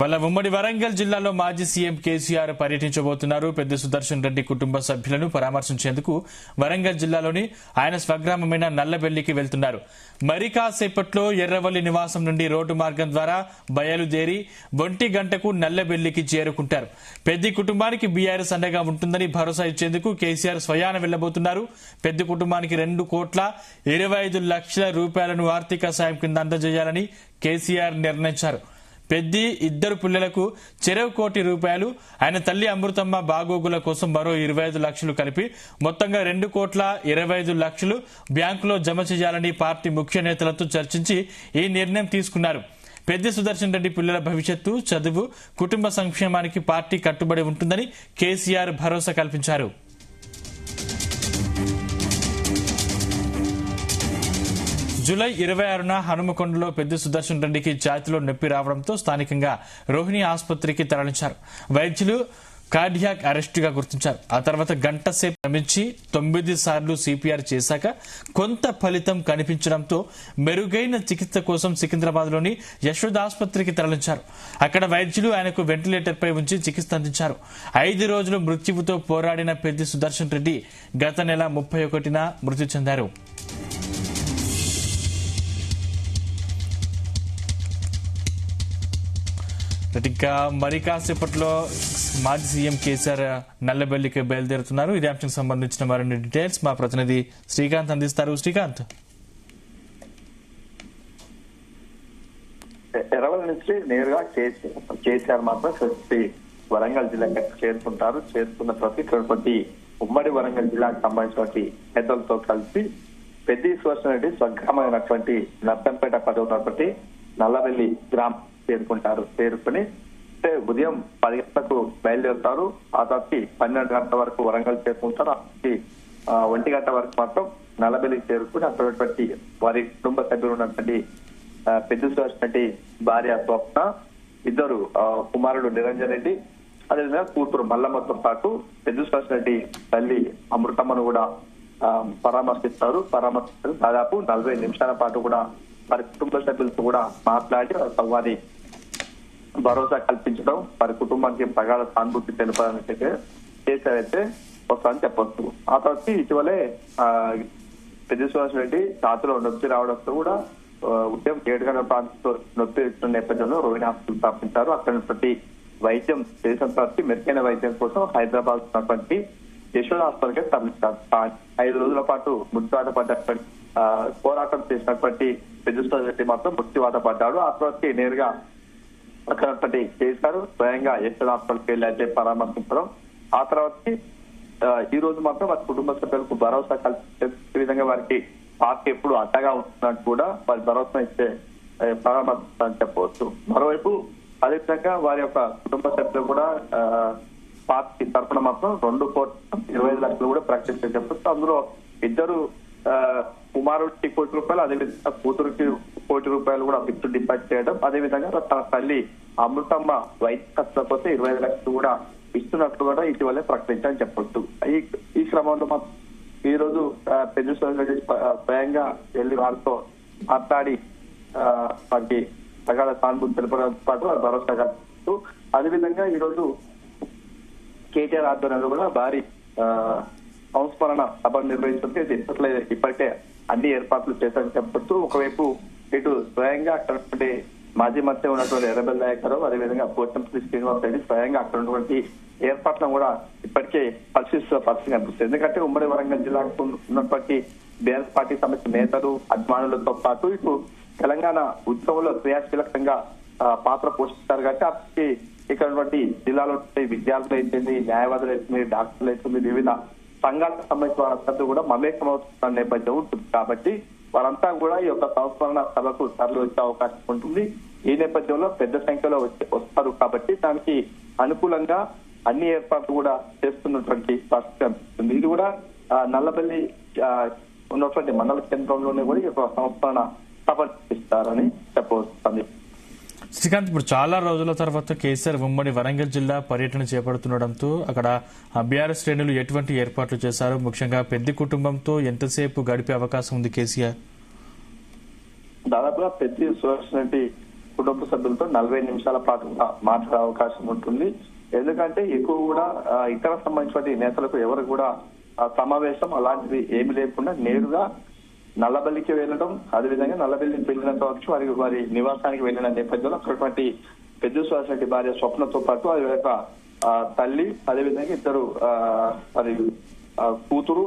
వాళ్ళ ఉమ్మడి వరంగల్ జిల్లాలో మాజీ సీఎం కేసీఆర్ పర్యటించబోతున్నారు. పెద్ద సుదర్శన్ రెడ్డి కుటుంబ సభ్యులను పరామర్శించేందుకు వరంగల్ జిల్లాలోని ఆయన స్వగ్రామమైన నల్లబెల్లికి వెళ్తున్నారు. మరి కాసేపట్లో ఎర్రవల్లి నివాసం నుండి రోడ్డు మార్గం ద్వారా బయలుదేరి 1 గంటకు నల్లబెల్లికి చేరుకుంటారు. పెద్ద కుటుంబానికి బీఆర్ఎస్ అండగా ఉంటుందని భరోసా ఇచ్చేందుకు కేసీఆర్ స్వయాన వెళ్లబోతున్నారు. పెద్ద కుటుంబానికి 2,25,00,000 రూపాయలను ఆర్థిక సాయం కింద అందజేయాలని కేసీఆర్ నిర్ణయించారు. పెద్ది 2 పిల్లలకు చెరవు ₹1,00,00,000, ఆయన తల్లి అమృతమ్మ బాగోగుల కోసం మరో 25 లక్షలు కలిపి మొత్తంగా $2,25,00,000 బ్యాంకులో జమ చేయాలని పార్టీ ముఖ్య నేతలతో చర్చించి ఈ నిర్ణయం తీసుకున్నారు. పెద్ది సుదర్శన్ రెడ్డి పిల్లల భవిష్యత్తు, చదువు, కుటుంబ సంక్షేమానికి పార్టీ కట్టుబడి ఉంటుందని కేసీఆర్ భరోసా కల్పించారు. జూలై 26న హనుమకొండలో పెద్ద సుదర్శన్ రెడ్డికి ఛాతీలో నొప్పి రావడంతో స్థానికంగా రోహిణి ఆసుపత్రికి తరలించారు. వైద్యులు కార్డియాక్ అరెస్టుగా గుర్తించారు. ఆ తర్వాత గంట సేపు శ్రమించి 9 సార్లు సిపిఆర్ చేశాక కొంత ఫలితం కనిపించడంతో మెరుగైన చికిత్స కోసం సికింద్రాబాద్లోని యశోద ఆసుపత్రికి తరలించారు. అక్కడ వైద్యులు ఆయనకు వెంటిలేటర్పై ఉంచి చికిత్స అందించారు. 5 రోజులు మృత్యువుతో పోరాడిన పెద్ద సుదర్శన్ రెడ్డి గత నెల 31న మృతి చెందారు. ఇంకా మరి కాసేపట్లో మాజీ సీఎం కేసీఆర్ నల్లబెల్లికి బయలుదేరుతున్నారు. ఇదే అంశానికి సంబంధించిన మరిన్ని డీటెయిల్స్ మా ప్రతినిధి శ్రీకాంత్ అందిస్తారు. శ్రీకాంత్, ఎర్రవల్లి నుంచి నేరుగా కేసీఆర్ మాత్రం వరంగల్ జిల్లాకి చేరుకుంటారు. చేరుకున్న తర్వాత ఉమ్మడి వరంగల్ జిల్లాకు సంబంధించినటువంటి పెద్దలతో కలిసి పెద్ది సుదర్శన్ రెడ్డి స్వగ్రామైనటువంటి నర్సంపేట పది ఉన్నటువంటి నల్లబెల్లి గ్రామం చేరుకుని ఉదయం 10 గంటలకు బయలుదేరుతారు. ఆ తర్వాత 12 గంటల వరకు వరంగల్ చేరుకుంటారు. 1 గంట వరకు మాత్రం నల్లబెల్లికి చేరుకుని అక్కడ వారి కుటుంబ సభ్యులు ఉన్నటువంటి పెద్ద సుదర్శన్ రెడ్డి భార్య స్వప్న, 2 కుమారుడు నిరంజన్ రెడ్డి, అదేవిధంగా కూతురు మల్లమ్మతో పాటు పెద్ద సుదర్శన్ రెడ్డి తల్లి అమృతమ్మను కూడా పరామర్శిస్తారు. దాదాపు 40 నిమిషాల పాటు కూడా వారి కుటుంబ సభ్యులతో కూడా మాట్లాడి వారి భరోసా కల్పించడం, వారి కుటుంబానికి ప్రగాఢ సానుభూతి తెలపడానికి చేశారైతే వస్తారని చెప్పొచ్చు. ఆ తర్వాత ఇటీవలే పెద్ద సుదర్శన్ రెడ్డి ఛాతీలో నొప్పి రావడంతో కూడా ఉదయం 7 గంటల ప్రాంతంలో నొప్పి ఇస్తున్న నేపథ్యంలో రోహిణి హాస్పిటల్ స్థాపించారు. అక్కడ వైద్యం చేసిన తర్వాత మెరుగైన వైద్యం కోసం హైదరాబాద్ ఉన్నటువంటి యశోద హాస్పిటల్కి తరలించారు. 5 రోజుల పాటు మృత్యువాత పడ్డటువంటి పోరాటం చేసినటువంటి పెద్ద సుదర్శన్ రెడ్డి మాత్రం మృత్యువాత పడ్డాడు. ఆ తర్వాత నేరుగా అక్కడ చేశారు. స్వయంగా యశోద హాస్పిటల్కి వెళ్ళి అయితే పరామర్శించడం. ఆ తర్వాత ఈ రోజు మాత్రం వారి కుటుంబ సభ్యులకు భరోసా కల్పించే విధంగా వారికి పార్టీ ఎప్పుడు అడ్డగా ఉంటున్నట్టు కూడా వారి భరోసా ఇచ్చే పరామర్శించాలని చెప్పవచ్చు. మరోవైపు అదేవిధంగా వారి యొక్క కుటుంబ సభ్యులు కూడా పార్టీ తరఫున మాత్రం 2,25,00,000 కూడా ప్రకటించే చెప్పొచ్చు. అందులో 2 కుమారుడికి ₹1,00,00,000, అదేవిధంగా కూతురికి ₹1,00,00,000 కూడా ఫిక్స్డ్ డిపాజిట్ చేయడం, అదేవిధంగా తన తల్లి అమృతమ్మ వైద్య ఖర్చుల కోసం 25 లక్షలు కూడా ఇస్తున్నట్లు కూడా ఇటీవలే ప్రకటించాలని చెప్పొచ్చు. ఈ క్రమంలో ఈ రోజు పెద్ద సుదర్శన్ రెడ్డి స్వయంగా వెళ్లి వారితో మాట్లాడి వారికి ప్రగాఢ సానుభూతి తెలపడంతో పాటు వారి భరోసా కల్పిస్తూ, అదేవిధంగా ఈ రోజు కేటీఆర్ ఆధ్వర్యంలో కూడా భారీ సంస్మరణ సభ నిర్వహించడానికి ఇప్పటికే అన్ని ఏర్పాట్లు చేశారని చెప్పొచ్చు. ఒకవైపు ఇటు స్వయంగా అక్కడ మాజీ మంత్రి ఉన్నటువంటి ఎర్రబెల్లి నాయకరావు, అదేవిధంగా పోచంపల్లి శ్రీనివాస్ రెడ్డి స్వయంగా అక్కడ ఉన్నటువంటి ఏర్పాట్లను కూడా ఇప్పటికే పరిశీలిస్తున్న పరిస్థితి కనిపిస్తుంది. ఎందుకంటే ఉమ్మడి వరంగల్ జిల్లాకు ఉన్నటువంటి బీఆర్ఎస్ పార్టీ సంబంధించిన నేతలు, అభిమానులతో పాటు ఇటు తెలంగాణ ఉద్యమంలో క్రియాశీలకంగా పాత్ర పోషిస్తారు కాబట్టి ఇక్కడ ఉన్నటువంటి జిల్లాలో విద్యార్థులు అయితేంది, న్యాయవాదులు అయితుంది, డాక్టర్లు అయితుంది, వివిధ సంఘాలకు సంబంధించిన వారంతా కూడా మమేకమవుతున్న నేపథ్యం ఉంటుంది. కాబట్టి వారంతా కూడా ఈ యొక్క సంస్మరణ సభకు తరలి వచ్చే అవకాశం ఉంటుంది. ఈ నేపథ్యంలో పెద్ద సంఖ్యలో వస్తారు కాబట్టి దానికి అనుకూలంగా అన్ని ఏర్పాట్లు కూడా చేస్తున్నటువంటి పరిస్థితి కనిపిస్తుంది. ఇది కూడా నల్లబెల్లి ఉన్నటువంటి మండల కేంద్రంలోనే కూడా ఈ యొక్క సంస్మరణ సభ ఇస్తారని చెప్పవస్తుంది. శ్రీకాంత్, ఇప్పుడు చాలా రోజుల తర్వాత కేసీఆర్ ఉమ్మడి వరంగల్ జిల్లా పర్యటన చేపడుతుండటంతో అక్కడ బీఆర్ఎస్ శ్రేణులు ఎటువంటి ఏర్పాట్లు చేశారు? ముఖ్యంగా పెద్ద కుటుంబంతో ఎంతసేపు గడిపే అవకాశం ఉంది కేసీఆర్? దాదాపుగా పెద్ద సుదర్శన్ రెడ్డి కుటుంబ సభ్యులతో 40 నిమిషాల పాటు మాట్లాడే అవకాశం ఉంటుంది. ఎందుకంటే ఎక్కువ కూడా ఇతర సంబంధించిన నేతలకు ఎవరు కూడా సమావేశం అలాంటిది ఏమి లేకుండా నేరుగా నల్లబల్లికి వెళ్ళడం, అదేవిధంగా నల్లబల్లికి వెళ్ళినంత వరకు వారి నివాసానికి వెళ్ళిన నేపథ్యంలో అక్కడటువంటి పెద్ద సుహాస్ రెడ్డి భార్య స్వప్నతో పాటు అది యొక్క తల్లి, అదేవిధంగా ఇద్దరు మరి కూతురు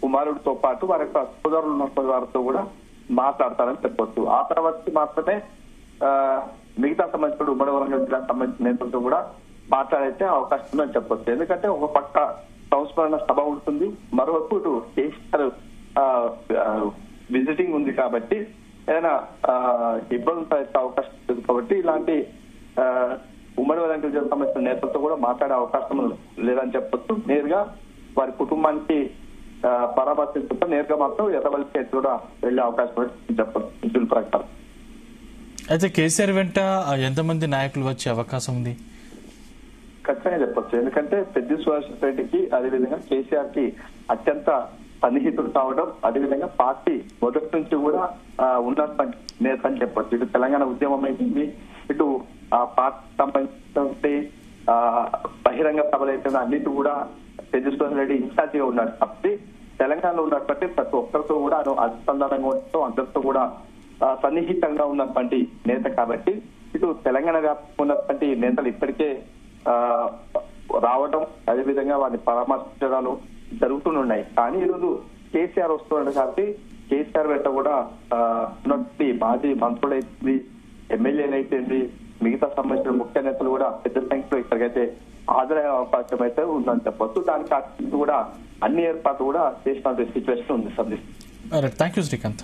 కుమారుడితో పాటు వారి యొక్క సోదరులు వారితో కూడా మాట్లాడతారని చెప్పొచ్చు. ఆ తర్వాత మాత్రమే మిగతా సంబంధించిన ఉమ్మడి వరంగల్ జిల్లాకు సంబంధించిన నేతలతో కూడా మాట్లాడైతే అవకాశం ఉందని చెప్పొచ్చు. ఎందుకంటే ఒక పక్క సంస్మరణ సభ ఉంటుంది, మరోవైపు ఇటు కేసీఆర్ విజిటింగ్ ఉంది కాబట్టి ఏదైనా ఇబ్బందులు తలెత్తే అవకాశం ఉంది. కాబట్టి ఇలాంటి ఉమ్మడి వరంగల్ జిల్లాకు సంబంధించిన నేతలతో కూడా మాట్లాడే అవకాశం లేదని చెప్పొచ్చు. నేరుగా వారి కుటుంబానికి పరామర్శించుకుంటే నేరుగా మాత్రం ఎర్రవల్లి కూడా వెళ్లే అవకాశం చెప్పొచ్చు ప్రకారం. అయితే కేసీఆర్ వెంట ఎంతమంది నాయకులు వచ్చే అవకాశం ఉంది? ఖచ్చితంగా చెప్పొచ్చు. ఎందుకంటే పెద్ద సుహాస్ రెడ్డికి అదేవిధంగా కేసీఆర్ కి అత్యంత సన్నిహితుడు కావడం, అదేవిధంగా పార్టీ మొదటి నుంచి కూడా ఉన్నటువంటి నేత అని చెప్పొచ్చు. ఇటు తెలంగాణ ఉద్యమం అయిపోయింది, ఇటు ఆ పార్టీ సంబంధించినటువంటి బహిరంగ సభలు అయితే అన్నిటి కూడా పెద్ద సుహాస్ రెడ్డి ఇన్ఛార్జిగా ఉన్నాడు. కాబట్టి తెలంగాణలో ఉన్నటువంటి ప్రతి ఒక్కరితో కూడా అనుసంధానంగా ఉండటం, అందరితో కూడా సన్నిహితంగా ఉన్నటువంటి నేత కాబట్టి ఇటు తెలంగాణ వ్యాప్తంగా ఉన్నటువంటి నేతలు ఇప్పటికే రావడం, అదేవిధంగా వారిని పరామర్శించడాలు జరుగుతున్నాయి. కానీ ఈరోజు కేసీఆర్ వస్తున్నాడు కాబట్టి కేసీఆర్ వెంట కూడా ఉన్నటువంటి మాజీ మంత్రులైతే, ఎమ్మెల్యేలైతే, మిగతా సంబంధించిన ముఖ్య నేతలు కూడా పెద్ద సంఖ్యలో ఇక్కడికైతే హాజరయ్యే అవకాశం అయితే ఉందని చెప్పొచ్చు. దానికి కూడా అన్ని ఏర్పాట్లు కూడా చేసిన సిచ్యువేషన్ ఉంది. Thank you Srikanth.